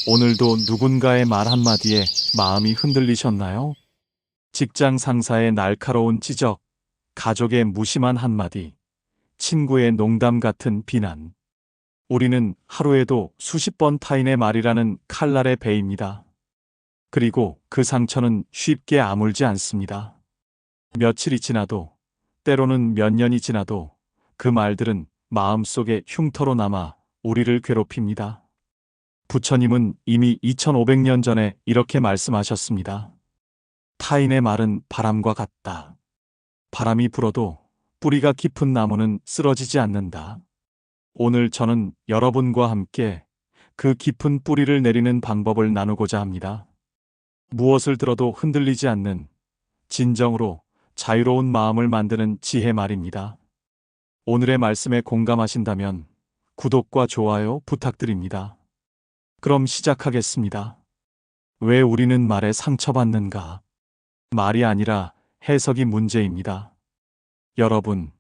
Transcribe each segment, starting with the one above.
오늘도 누군가의 말 한마디에 마음이 흔들리셨나요? 직장 상사의 날카로운 지적, 가족의 무심한 한마디, 친구의 농담 같은 비난. 우리는 하루에도 수십 번 타인의 말이라는 칼날에 베입니다. 그리고 그 상처는 쉽게 아물지 않습니다. 며칠이 지나도, 때로는 몇 년이 지나도 그 말들은 마음속에 흉터로 남아 우리를 괴롭힙니다. 부처님은 이미 2500년 전에 이렇게 말씀하셨습니다. 타인의 말은 바람과 같다. 바람이 불어도 뿌리가 깊은 나무는 쓰러지지 않는다. 오늘 저는 여러분과 함께 그 깊은 뿌리를 내리는 방법을 나누고자 합니다. 무엇을 들어도 흔들리지 않는 진정으로 자유로운 마음을 만드는 지혜 말입니다. 오늘의 말씀에 공감하신다면 구독과 좋아요 부탁드립니다. 그럼 시작하겠습니다. 왜 우리는 말에 상처받는가? 말이 아니라 해석이 문제입니다. 여러분,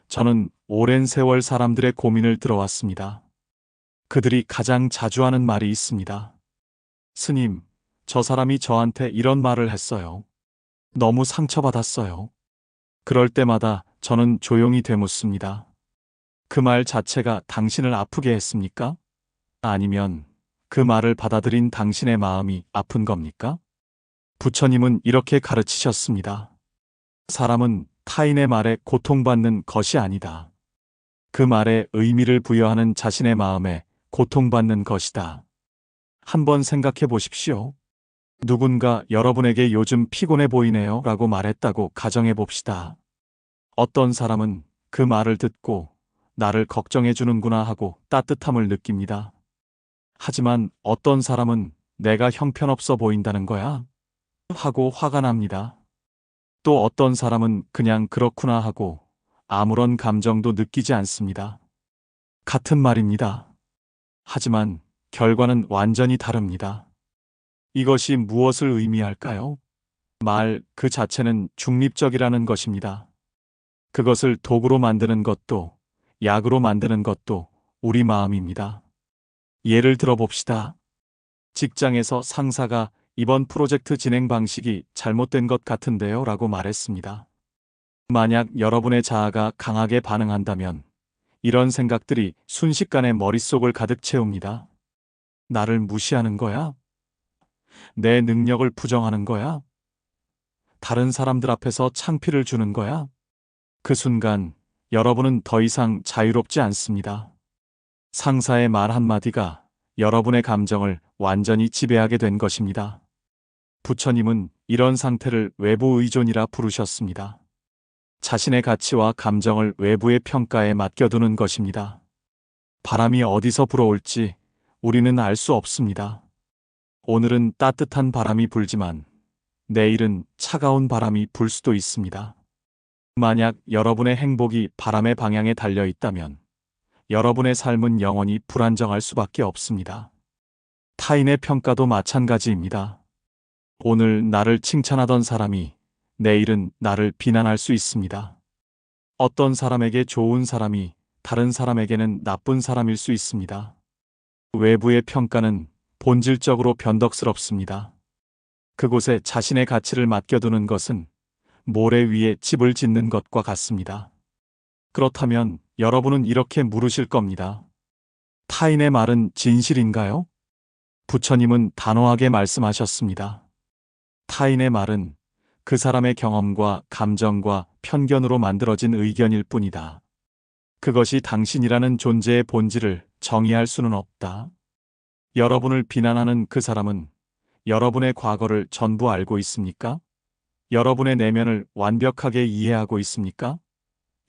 저는 오랜 세월 사람들의 고민을 들어왔습니다. 그들이 가장 자주 하는 말이 있습니다. 스님, 저 사람이 저한테 이런 말을 했어요. 너무 상처받았어요. 그럴 때마다 저는 조용히 되묻습니다. 그 말 자체가 당신을 아프게 했습니까? 아니면 그 말을 받아들인 당신의 마음이 아픈 겁니까? 부처님은 이렇게 가르치셨습니다. 사람은 타인의 말에 고통받는 것이 아니다. 그 말에 의미를 부여하는 자신의 마음에 고통받는 것이다. 한번 생각해 보십시오. 누군가 여러분에게 요즘 피곤해 보이네요 라고 말했다고 가정해 봅시다. 어떤 사람은 그 말을 듣고 나를 걱정해 주는구나 하고 따뜻함을 느낍니다. 하지만 어떤 사람은 내가 형편없어 보인다는 거야? 하고 화가 납니다. 또 어떤 사람은 그냥 그렇구나 하고 아무런 감정도 느끼지 않습니다. 같은 말입니다. 하지만 결과는 완전히 다릅니다. 이것이 무엇을 의미할까요? 말 그 자체는 중립적이라는 것입니다. 그것을 도구로 만드는 것도 약으로 만드는 것도 우리 마음입니다. 예를 들어 봅시다. 직장에서 상사가 이번 프로젝트 진행 방식이 잘못된 것 같은데요 라고 말했습니다. 만약 여러분의 자아가 강하게 반응한다면 이런 생각들이 순식간에 머릿속을 가득 채웁니다. 나를 무시하는 거야? 내 능력을 부정하는 거야? 다른 사람들 앞에서 창피를 주는 거야? 그 순간 여러분은 더 이상 자유롭지 않습니다. 상사의 말 한마디가 여러분의 감정을 완전히 지배하게 된 것입니다. 부처님은 이런 상태를 외부 의존이라 부르셨습니다. 자신의 가치와 감정을 외부의 평가에 맡겨두는 것입니다. 바람이 어디서 불어올지 우리는 알 수 없습니다. 오늘은 따뜻한 바람이 불지만 내일은 차가운 바람이 불 수도 있습니다. 만약 여러분의 행복이 바람의 방향에 달려 있다면 여러분의 삶은 영원히 불안정할 수밖에 없습니다. 타인의 평가도 마찬가지입니다. 오늘 나를 칭찬하던 사람이 내일은 나를 비난할 수 있습니다. 어떤 사람에게 좋은 사람이 다른 사람에게는 나쁜 사람일 수 있습니다. 외부의 평가는 본질적으로 변덕스럽습니다. 그곳에 자신의 가치를 맡겨두는 것은 모래 위에 집을 짓는 것과 같습니다. 그렇다면 여러분은 이렇게 물으실 겁니다. 타인의 말은 진실인가요? 부처님은 단호하게 말씀하셨습니다. 타인의 말은 그 사람의 경험과 감정과 편견으로 만들어진 의견일 뿐이다. 그것이 당신이라는 존재의 본질을 정의할 수는 없다. 여러분을 비난하는 그 사람은 여러분의 과거를 전부 알고 있습니까? 여러분의 내면을 완벽하게 이해하고 있습니까?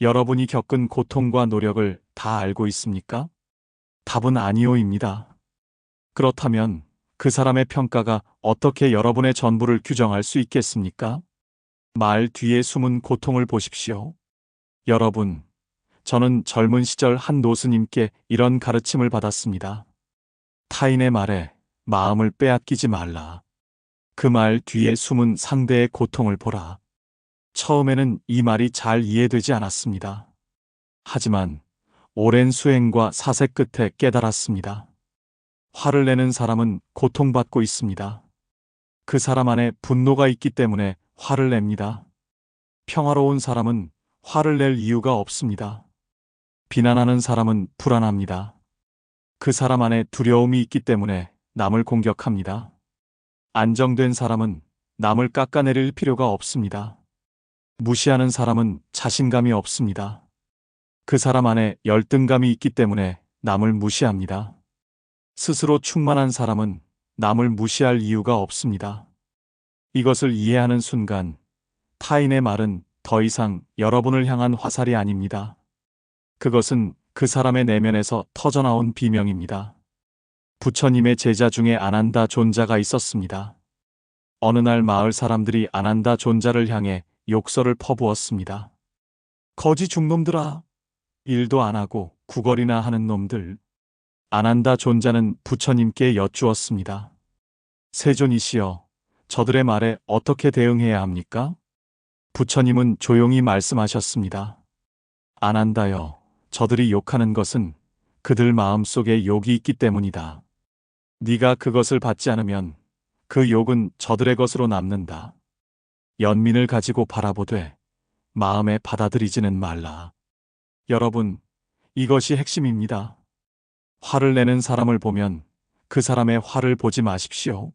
여러분이 겪은 고통과 노력을 다 알고 있습니까? 답은 아니오입니다. 그렇다면 그 사람의 평가가 어떻게 여러분의 전부를 규정할 수 있겠습니까? 말 뒤에 숨은 고통을 보십시오. 여러분, 저는 젊은 시절 한 노스님께 이런 가르침을 받았습니다. 타인의 말에 마음을 빼앗기지 말라. 그 말 뒤에 숨은 상대의 고통을 보라. 처음에는 이 말이 잘 이해되지 않았습니다. 하지만 오랜 수행과 사색 끝에 깨달았습니다. 화를 내는 사람은 고통받고 있습니다. 그 사람 안에 분노가 있기 때문에 화를 냅니다. 평화로운 사람은 화를 낼 이유가 없습니다. 비난하는 사람은 불안합니다. 그 사람 안에 두려움이 있기 때문에 남을 공격합니다. 안정된 사람은 남을 깎아내릴 필요가 없습니다. 무시하는 사람은 자신감이 없습니다. 그 사람 안에 열등감이 있기 때문에 남을 무시합니다. 스스로 충만한 사람은 남을 무시할 이유가 없습니다. 이것을 이해하는 순간 타인의 말은 더 이상 여러분을 향한 화살이 아닙니다. 그것은 그 사람의 내면에서 터져나온 비명입니다. 부처님의 제자 중에 아난다 존자가 있었습니다. 어느 날 마을 사람들이 아난다 존자를 향해 욕설을 퍼부었습니다. 거지 중놈들아! 일도 안 하고 구걸이나 하는 놈들. 아난다 존자는 부처님께 여쭈었습니다. 세존이시여, 저들의 말에 어떻게 대응해야 합니까? 부처님은 조용히 말씀하셨습니다. 아난다여, 저들이 욕하는 것은 그들 마음속에 욕이 있기 때문이다. 네가 그것을 받지 않으면 그 욕은 저들의 것으로 남는다. 연민을 가지고 바라보되 마음에 받아들이지는 말라. 여러분, 이것이 핵심입니다. 화를 내는 사람을 보면 그 사람의 화를 보지 마십시오.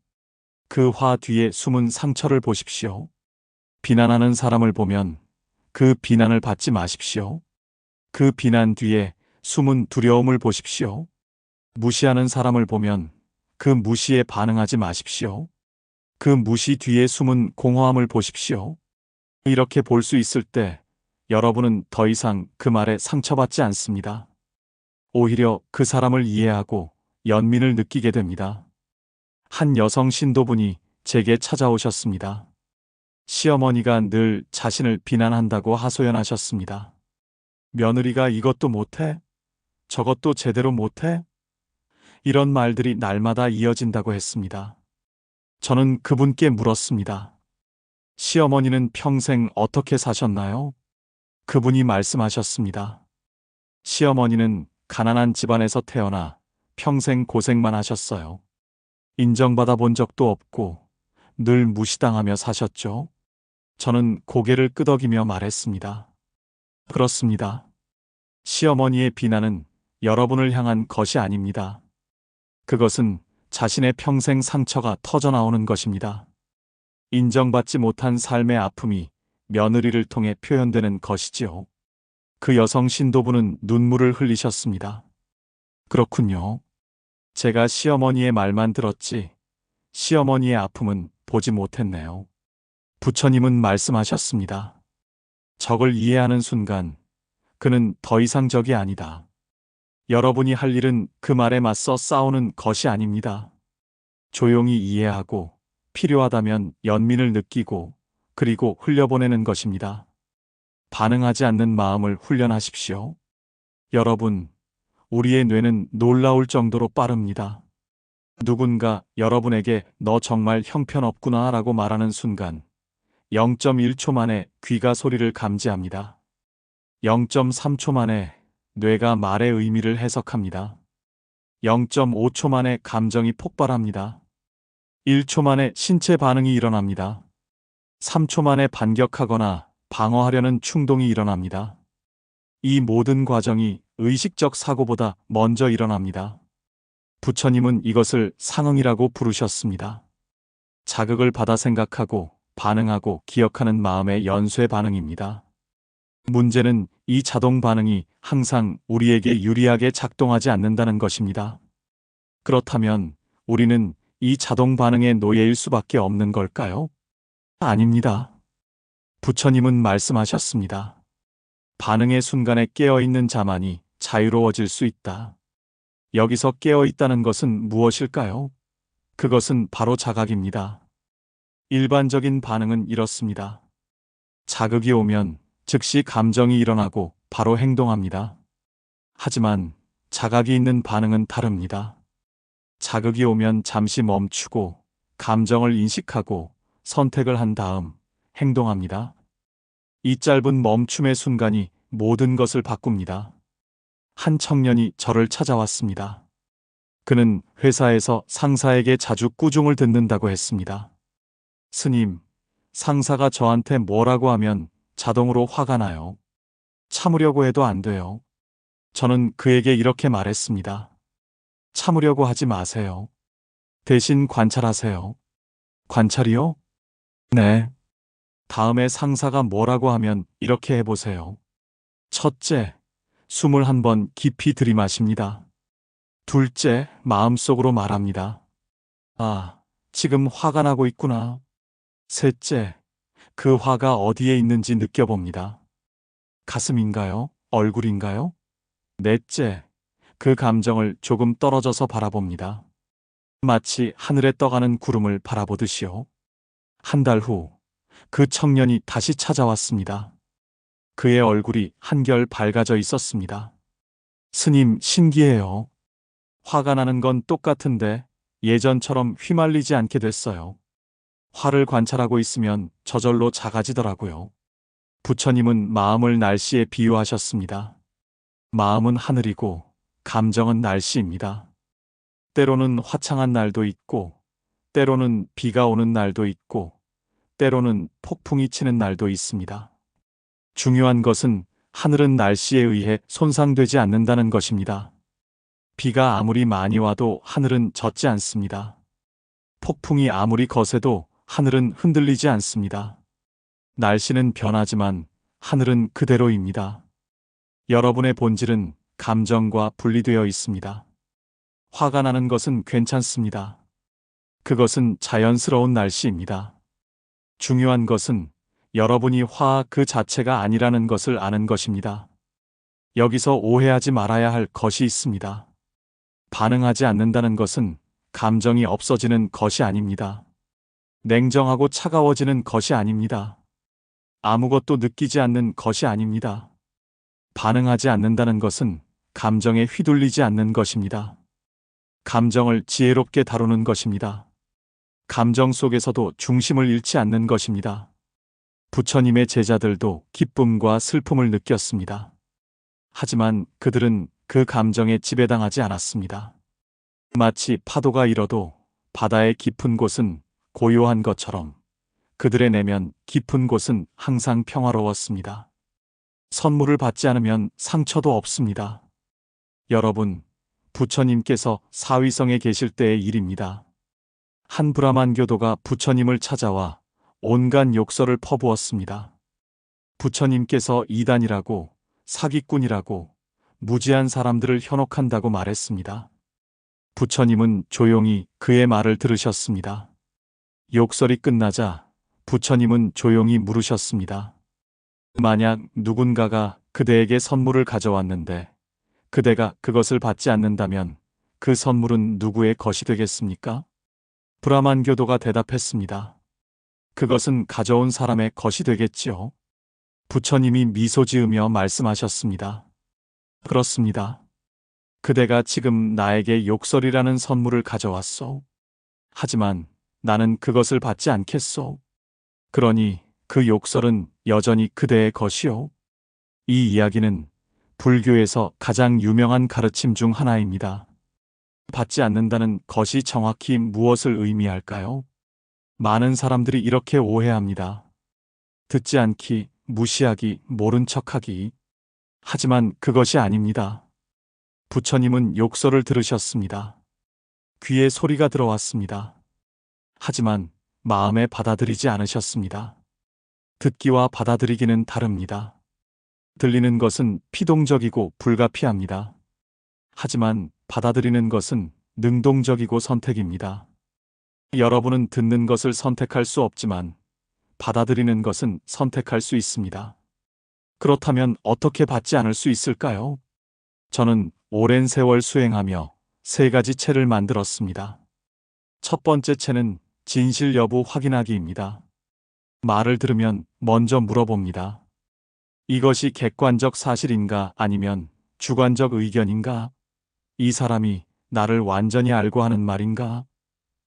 그 화 뒤에 숨은 상처를 보십시오. 비난하는 사람을 보면 그 비난을 받지 마십시오. 그 비난 뒤에 숨은 두려움을 보십시오. 무시하는 사람을 보면 그 무시에 반응하지 마십시오. 그 무시 뒤에 숨은 공허함을 보십시오. 이렇게 볼 수 있을 때 여러분은 더 이상 그 말에 상처받지 않습니다. 오히려 그 사람을 이해하고 연민을 느끼게 됩니다. 한 여성 신도분이 제게 찾아오셨습니다. 시어머니가 늘 자신을 비난한다고 하소연하셨습니다. 며느리가 이것도 못해? 저것도 제대로 못해? 이런 말들이 날마다 이어진다고 했습니다. 저는 그분께 물었습니다. 시어머니는 평생 어떻게 사셨나요? 그분이 말씀하셨습니다. 시어머니는 가난한 집안에서 태어나 평생 고생만 하셨어요. 인정받아 본 적도 없고 늘 무시당하며 사셨죠. 저는 고개를 끄덕이며 말했습니다. 그렇습니다. 시어머니의 비난은 여러분을 향한 것이 아닙니다. 그것은 자신의 평생 상처가 터져나오는 것입니다. 인정받지 못한 삶의 아픔이 며느리를 통해 표현되는 것이지요. 그 여성 신도부는 눈물을 흘리셨습니다. 그렇군요. 제가 시어머니의 말만 들었지 시어머니의 아픔은 보지 못했네요. 부처님은 말씀하셨습니다. 적을 이해하는 순간 그는 더 이상 적이 아니다. 여러분이 할 일은 그 말에 맞서 싸우는 것이 아닙니다. 조용히 이해하고 필요하다면 연민을 느끼고 그리고 흘려보내는 것입니다. 반응하지 않는 마음을 훈련하십시오. 여러분, 우리의 뇌는 놀라울 정도로 빠릅니다. 누군가 여러분에게 너 정말 형편없구나 라고 말하는 순간 0.1초 만에 귀가 소리를 감지합니다. 0.3초 만에 뇌가 말의 의미를 해석합니다. 0.5초 만에 감정이 폭발합니다. 1초 만에 신체 반응이 일어납니다. 3초 만에 반격하거나 방어하려는 충동이 일어납니다. 이 모든 과정이 의식적 사고보다 먼저 일어납니다. 부처님은 이것을 상응이라고 부르셨습니다. 자극을 받아 생각하고 반응하고 기억하는 마음의 연쇄 반응입니다. 문제는 이 자동 반응이 항상 우리에게 유리하게 작동하지 않는다는 것입니다. 그렇다면 우리는 이 자동 반응의 노예일 수밖에 없는 걸까요? 아닙니다. 부처님은 말씀하셨습니다. 반응의 순간에 깨어있는 자만이 자유로워질 수 있다. 여기서 깨어있다는 것은 무엇일까요? 그것은 바로 자각입니다. 일반적인 반응은 이렇습니다. 자극이 오면 즉시 감정이 일어나고 바로 행동합니다. 하지만 자각이 있는 반응은 다릅니다. 자극이 오면 잠시 멈추고 감정을 인식하고 선택을 한 다음 행동합니다. 이 짧은 멈춤의 순간이 모든 것을 바꿉니다. 한 청년이 저를 찾아왔습니다. 그는 회사에서 상사에게 자주 꾸중을 듣는다고 했습니다. 스님, 상사가 저한테 뭐라고 하면 자동으로 화가 나요. 참으려고 해도 안 돼요. 저는 그에게 이렇게 말했습니다. 참으려고 하지 마세요. 대신 관찰하세요. 관찰이요? 네. 다음에 상사가 뭐라고 하면 이렇게 해보세요. 첫째, 숨을 한 번 깊이 들이마십니다. 둘째, 마음속으로 말합니다. 아, 지금 화가 나고 있구나. 셋째, 그 화가 어디에 있는지 느껴봅니다. 가슴인가요? 얼굴인가요? 넷째, 그 감정을 조금 떨어져서 바라봅니다. 마치 하늘에 떠가는 구름을 바라보듯이요. 한 달 후, 그 청년이 다시 찾아왔습니다. 그의 얼굴이 한결 밝아져 있었습니다. 스님, 신기해요. 화가 나는 건 똑같은데 예전처럼 휘말리지 않게 됐어요. 화를 관찰하고 있으면 저절로 작아지더라고요. 부처님은 마음을 날씨에 비유하셨습니다. 마음은 하늘이고 감정은 날씨입니다. 때로는 화창한 날도 있고, 때로는 비가 오는 날도 있고, 때로는 폭풍이 치는 날도 있습니다. 중요한 것은 하늘은 날씨에 의해 손상되지 않는다는 것입니다. 비가 아무리 많이 와도 하늘은 젖지 않습니다. 폭풍이 아무리 거세도 하늘은 흔들리지 않습니다. 날씨는 변하지만 하늘은 그대로입니다. 여러분의 본질은 감정과 분리되어 있습니다. 화가 나는 것은 괜찮습니다. 그것은 자연스러운 날씨입니다. 중요한 것은 여러분이 화 그 자체가 아니라는 것을 아는 것입니다. 여기서 오해하지 말아야 할 것이 있습니다. 반응하지 않는다는 것은 감정이 없어지는 것이 아닙니다. 냉정하고 차가워지는 것이 아닙니다. 아무것도 느끼지 않는 것이 아닙니다. 반응하지 않는다는 것은 감정에 휘둘리지 않는 것입니다. 감정을 지혜롭게 다루는 것입니다. 감정 속에서도 중심을 잃지 않는 것입니다. 부처님의 제자들도 기쁨과 슬픔을 느꼈습니다. 하지만 그들은 그 감정에 지배당하지 않았습니다. 마치 파도가 일어도 바다의 깊은 곳은 고요한 것처럼 그들의 내면 깊은 곳은 항상 평화로웠습니다. 선물을 받지 않으면 상처도 없습니다. 여러분, 부처님께서 사위성에 계실 때의 일입니다. 한 브라만 교도가 부처님을 찾아와 온갖 욕설을 퍼부었습니다. 부처님께서 이단이라고, 사기꾼이라고, 무지한 사람들을 현혹한다고 말했습니다. 부처님은 조용히 그의 말을 들으셨습니다. 욕설이 끝나자 부처님은 조용히 물으셨습니다. 만약 누군가가 그대에게 선물을 가져왔는데 그대가 그것을 받지 않는다면 그 선물은 누구의 것이 되겠습니까? 브라만 교도가 대답했습니다. 그것은 가져온 사람의 것이 되겠지요. 부처님이 미소 지으며 말씀하셨습니다. 그렇습니다. 그대가 지금 나에게 욕설이라는 선물을 가져왔소. 하지만 나는 그것을 받지 않겠소. 그러니 그 욕설은 여전히 그대의 것이요. 이 이야기는 불교에서 가장 유명한 가르침 중 하나입니다. 받지 않는다는 것이 정확히 무엇을 의미할까요? 많은 사람들이 이렇게 오해합니다. 듣지 않기, 무시하기, 모른 척하기. 하지만 그것이 아닙니다. 부처님은 욕설을 들으셨습니다. 귀에 소리가 들어왔습니다. 하지만 마음에 받아들이지 않으셨습니다. 듣기와 받아들이기는 다릅니다. 들리는 것은 피동적이고 불가피합니다. 하지만 받아들이는 것은 능동적이고 선택입니다. 여러분은 듣는 것을 선택할 수 없지만 받아들이는 것은 선택할 수 있습니다. 그렇다면 어떻게 받지 않을 수 있을까요? 저는 오랜 세월 수행하며 세 가지 체를 만들었습니다. 첫 번째 체는 진실 여부 확인하기입니다. 말을 들으면 먼저 물어봅니다. 이것이 객관적 사실인가 아니면 주관적 의견인가? 이 사람이 나를 완전히 알고 하는 말인가?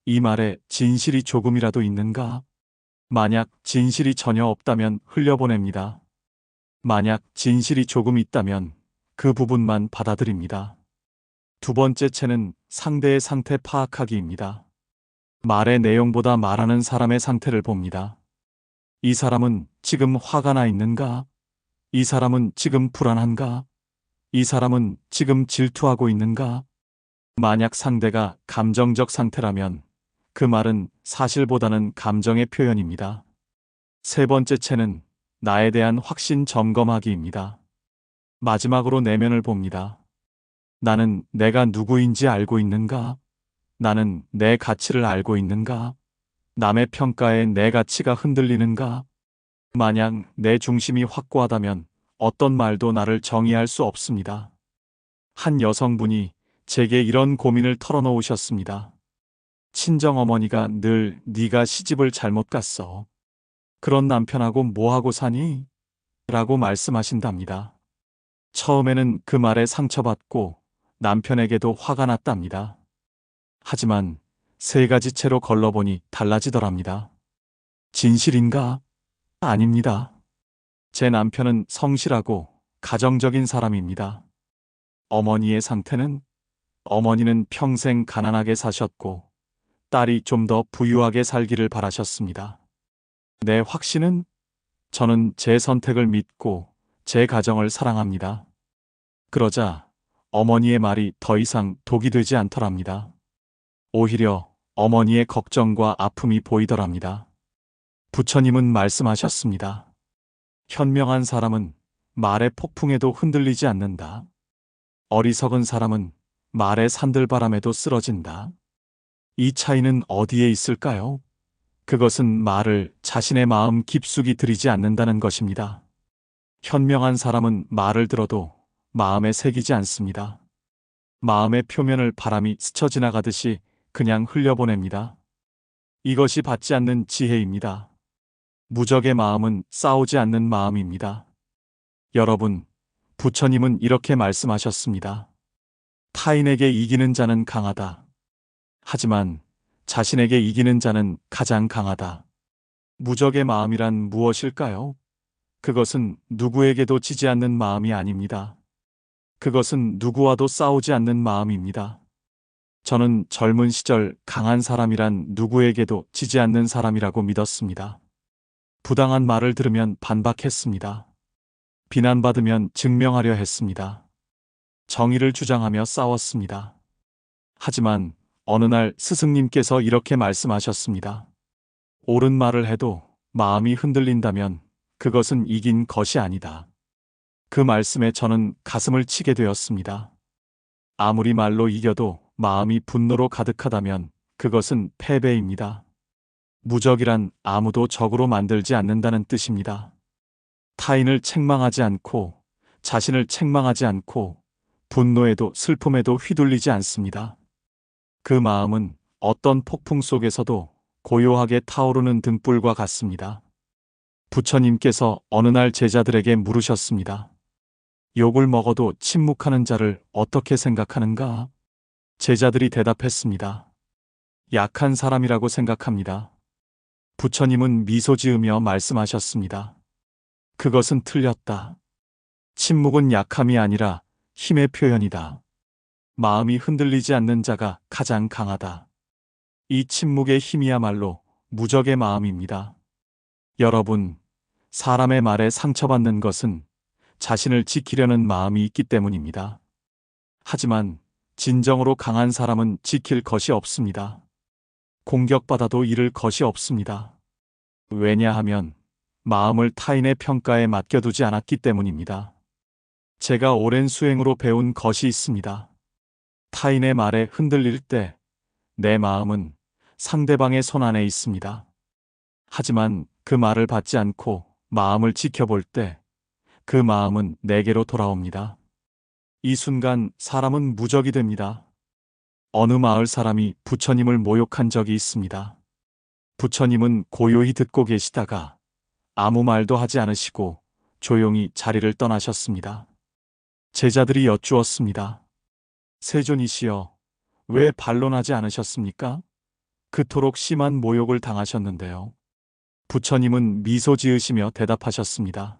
이 말에 진실이 조금이라도 있는가? 만약 진실이 전혀 없다면 흘려보냅니다. 만약 진실이 조금 있다면 그 부분만 받아들입니다. 두 번째 채는 상대의 상태 파악하기입니다. 말의 내용보다 말하는 사람의 상태를 봅니다. 이 사람은 지금 화가 나 있는가? 이 사람은 지금 불안한가? 이 사람은 지금 질투하고 있는가? 만약 상대가 감정적 상태라면 그 말은 사실보다는 감정의 표현입니다. 세 번째 채는 나에 대한 확신 점검하기입니다. 마지막으로 내면을 봅니다. 나는 내가 누구인지 알고 있는가? 나는 내 가치를 알고 있는가? 남의 평가에 내 가치가 흔들리는가? 만약 내 중심이 확고하다면 어떤 말도 나를 정의할 수 없습니다. 한 여성분이 제게 이런 고민을 털어놓으셨습니다. 친정어머니가 늘 네가 시집을 잘못 갔어. 그런 남편하고 뭐하고 사니? 라고 말씀하신답니다. 처음에는 그 말에 상처받고 남편에게도 화가 났답니다. 하지만 세 가지 채로 걸러보니 달라지더랍니다. 진실인가? 아닙니다. 제 남편은 성실하고 가정적인 사람입니다. 어머니의 상태는? 어머니는 평생 가난하게 사셨고 딸이 좀 더 부유하게 살기를 바라셨습니다. 내 확신은? 저는 제 선택을 믿고 제 가정을 사랑합니다. 그러자 어머니의 말이 더 이상 독이 되지 않더랍니다. 오히려 어머니의 걱정과 아픔이 보이더랍니다. 부처님은 말씀하셨습니다. 현명한 사람은 말의 폭풍에도 흔들리지 않는다. 어리석은 사람은 말의 산들바람에도 쓰러진다. 이 차이는 어디에 있을까요? 그것은 말을 자신의 마음 깊숙이 들이지 않는다는 것입니다. 현명한 사람은 말을 들어도 마음에 새기지 않습니다. 마음의 표면을 바람이 스쳐 지나가듯이 그냥 흘려보냅니다. 이것이 받지 않는 지혜입니다. 무적의 마음은 싸우지 않는 마음입니다. 여러분, 부처님은 이렇게 말씀하셨습니다. 타인에게 이기는 자는 강하다. 하지만 자신에게 이기는 자는 가장 강하다. 무적의 마음이란 무엇일까요? 그것은 누구에게도 지지 않는 마음이 아닙니다. 그것은 누구와도 싸우지 않는 마음입니다. 저는 젊은 시절 강한 사람이란 누구에게도 지지 않는 사람이라고 믿었습니다. 부당한 말을 들으면 반박했습니다. 비난받으면 증명하려 했습니다. 정의를 주장하며 싸웠습니다. 하지만 어느 날 스승님께서 이렇게 말씀하셨습니다. 옳은 말을 해도 마음이 흔들린다면 그것은 이긴 것이 아니다. 그 말씀에 저는 가슴을 치게 되었습니다. 아무리 말로 이겨도 마음이 분노로 가득하다면 그것은 패배입니다. 무적이란 아무도 적으로 만들지 않는다는 뜻입니다. 타인을 책망하지 않고 자신을 책망하지 않고 분노에도 슬픔에도 휘둘리지 않습니다. 그 마음은 어떤 폭풍 속에서도 고요하게 타오르는 등불과 같습니다. 부처님께서 어느 날 제자들에게 물으셨습니다. 욕을 먹어도 침묵하는 자를 어떻게 생각하는가? 제자들이 대답했습니다. 약한 사람이라고 생각합니다. 부처님은 미소 지으며 말씀하셨습니다. 그것은 틀렸다. 침묵은 약함이 아니라 힘의 표현이다. 마음이 흔들리지 않는 자가 가장 강하다. 이 침묵의 힘이야말로 무적의 마음입니다. 여러분, 사람의 말에 상처받는 것은 자신을 지키려는 마음이 있기 때문입니다. 하지만 진정으로 강한 사람은 지킬 것이 없습니다. 공격받아도 잃을 것이 없습니다. 왜냐하면 마음을 타인의 평가에 맡겨두지 않았기 때문입니다. 제가 오랜 수행으로 배운 것이 있습니다. 타인의 말에 흔들릴 때 내 마음은 상대방의 손 안에 있습니다. 하지만 그 말을 받지 않고 마음을 지켜볼 때 그 마음은 내게로 돌아옵니다. 이 순간 사람은 무적이 됩니다. 어느 마을 사람이 부처님을 모욕한 적이 있습니다. 부처님은 고요히 듣고 계시다가 아무 말도 하지 않으시고 조용히 자리를 떠나셨습니다. 제자들이 여쭈었습니다. 세존이시여, 왜 반론하지 않으셨습니까? 그토록 심한 모욕을 당하셨는데요. 부처님은 미소 지으시며 대답하셨습니다.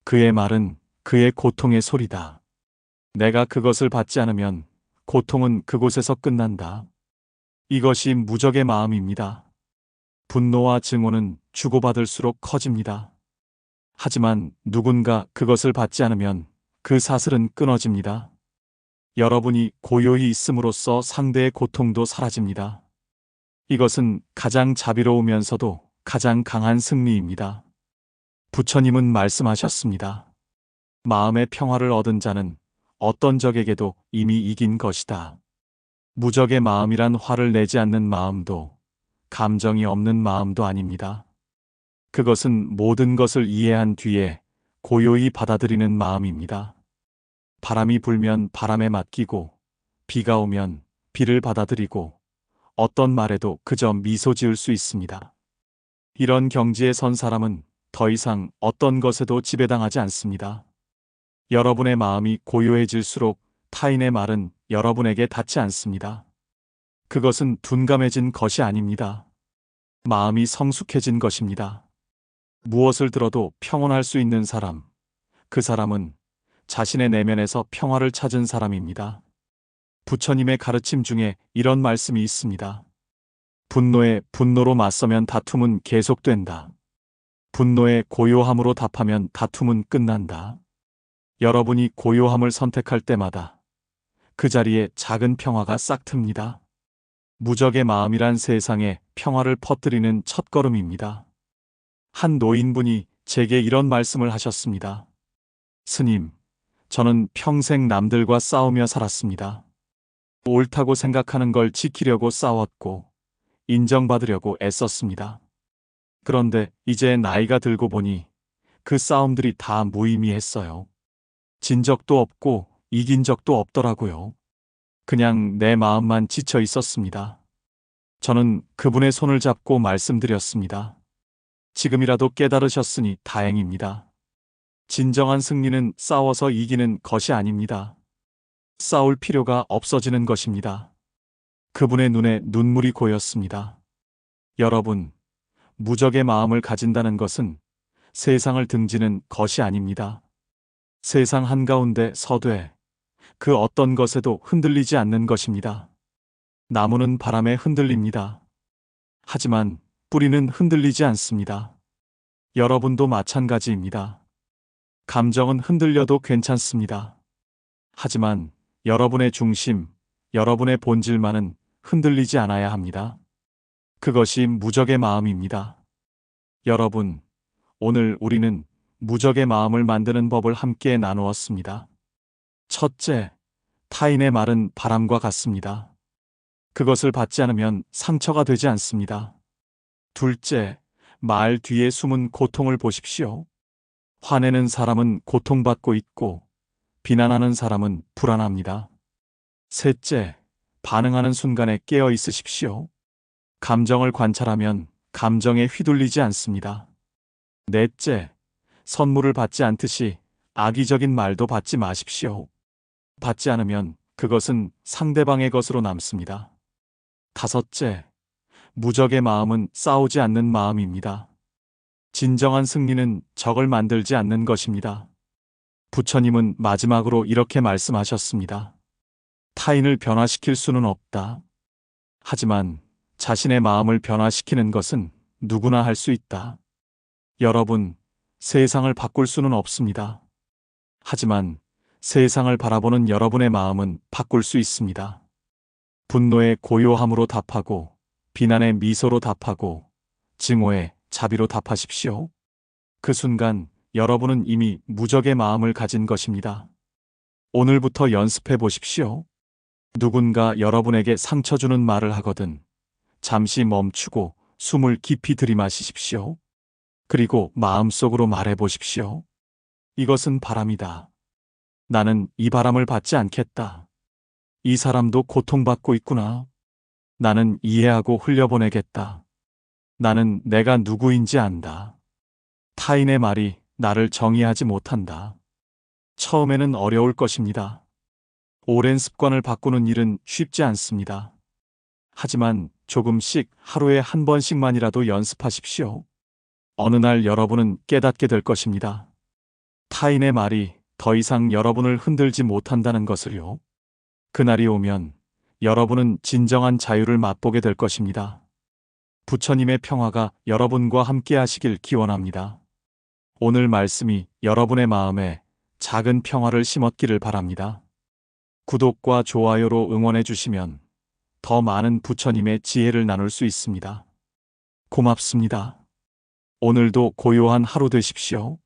그의 말은 그의 고통의 소리다. 내가 그것을 받지 않으면 고통은 그곳에서 끝난다. 이것이 무적의 마음입니다. 분노와 증오는 주고받을수록 커집니다. 하지만 누군가 그것을 받지 않으면 그 사슬은 끊어집니다. 여러분이 고요히 있음으로써 상대의 고통도 사라집니다. 이것은 가장 자비로우면서도 가장 강한 승리입니다. 부처님은 말씀하셨습니다. 마음의 평화를 얻은 자는 어떤 적에게도 이미 이긴 것이다. 무적의 마음이란 화를 내지 않는 마음도 감정이 없는 마음도 아닙니다. 그것은 모든 것을 이해한 뒤에 고요히 받아들이는 마음입니다. 바람이 불면 바람에 맡기고, 비가 오면 비를 받아들이고, 어떤 말에도 그저 미소 지을 수 있습니다. 이런 경지에 선 사람은 더 이상 어떤 것에도 지배당하지 않습니다. 여러분의 마음이 고요해질수록 타인의 말은 여러분에게 닿지 않습니다. 그것은 둔감해진 것이 아닙니다. 마음이 성숙해진 것입니다. 무엇을 들어도 평온할 수 있는 사람, 그 사람은 자신의 내면에서 평화를 찾은 사람입니다. 부처님의 가르침 중에 이런 말씀이 있습니다. 분노에 분노로 맞서면 다툼은 계속된다. 분노에 고요함으로 답하면 다툼은 끝난다. 여러분이 고요함을 선택할 때마다 그 자리에 작은 평화가 싹 틉니다. 무적의 마음이란 세상에 평화를 퍼뜨리는 첫걸음입니다. 한 노인분이 제게 이런 말씀을 하셨습니다. 스님, 저는 평생 남들과 싸우며 살았습니다. 옳다고 생각하는 걸 지키려고 싸웠고 인정받으려고 애썼습니다. 그런데 이제 나이가 들고 보니 그 싸움들이 다 무의미했어요. 진 적도 없고 이긴 적도 없더라고요. 그냥 내 마음만 지쳐 있었습니다. 저는 그분의 손을 잡고 말씀드렸습니다. 지금이라도 깨달으셨으니 다행입니다. 진정한 승리는 싸워서 이기는 것이 아닙니다. 싸울 필요가 없어지는 것입니다. 그분의 눈에 눈물이 고였습니다. 여러분, 무적의 마음을 가진다는 것은 세상을 등지는 것이 아닙니다. 세상 한가운데 서되 그 어떤 것에도 흔들리지 않는 것입니다. 나무는 바람에 흔들립니다. 하지만 뿌리는 흔들리지 않습니다. 여러분도 마찬가지입니다. 감정은 흔들려도 괜찮습니다. 하지만 여러분의 중심, 여러분의 본질만은 흔들리지 않아야 합니다. 그것이 무적의 마음입니다. 여러분, 오늘 우리는 무적의 마음을 만드는 법을 함께 나누었습니다. 첫째, 타인의 말은 바람과 같습니다. 그것을 받지 않으면 상처가 되지 않습니다. 둘째, 말 뒤에 숨은 고통을 보십시오. 화내는 사람은 고통받고 있고 비난하는 사람은 불안합니다. 셋째, 반응하는 순간에 깨어 있으십시오. 감정을 관찰하면 감정에 휘둘리지 않습니다. 넷째, 선물을 받지 않듯이 악의적인 말도 받지 마십시오. 받지 않으면 그것은 상대방의 것으로 남습니다. 다섯째, 무적의 마음은 싸우지 않는 마음입니다. 진정한 승리는 적을 만들지 않는 것입니다. 부처님은 마지막으로 이렇게 말씀하셨습니다. 타인을 변화시킬 수는 없다. 하지만 자신의 마음을 변화시키는 것은 누구나 할 수 있다. 여러분, 세상을 바꿀 수는 없습니다. 하지만 세상을 바라보는 여러분의 마음은 바꿀 수 있습니다. 분노에 고요함으로 답하고, 비난에 미소로 답하고, 증오에 자비로 답하십시오. 그 순간 여러분은 이미 무적의 마음을 가진 것입니다. 오늘부터 연습해 보십시오. 누군가 여러분에게 상처 주는 말을 하거든 잠시 멈추고 숨을 깊이 들이마시십시오. 그리고 마음속으로 말해 보십시오. 이것은 바람이다. 나는 이 바람을 받지 않겠다. 이 사람도 고통받고 있구나. 나는 이해하고 흘려보내겠다. 나는 내가 누구인지 안다. 타인의 말이 나를 정의하지 못한다. 처음에는 어려울 것입니다. 오랜 습관을 바꾸는 일은 쉽지 않습니다. 하지만 조금씩 하루에 한 번씩만이라도 연습하십시오. 어느 날 여러분은 깨닫게 될 것입니다. 타인의 말이 더 이상 여러분을 흔들지 못한다는 것을요. 그날이 오면 여러분은 진정한 자유를 맛보게 될 것입니다. 부처님의 평화가 여러분과 함께 하시길 기원합니다. 오늘 말씀이 여러분의 마음에 작은 평화를 심었기를 바랍니다. 구독과 좋아요로 응원해 주시면 더 많은 부처님의 지혜를 나눌 수 있습니다. 고맙습니다. 오늘도 고요한 하루 되십시오.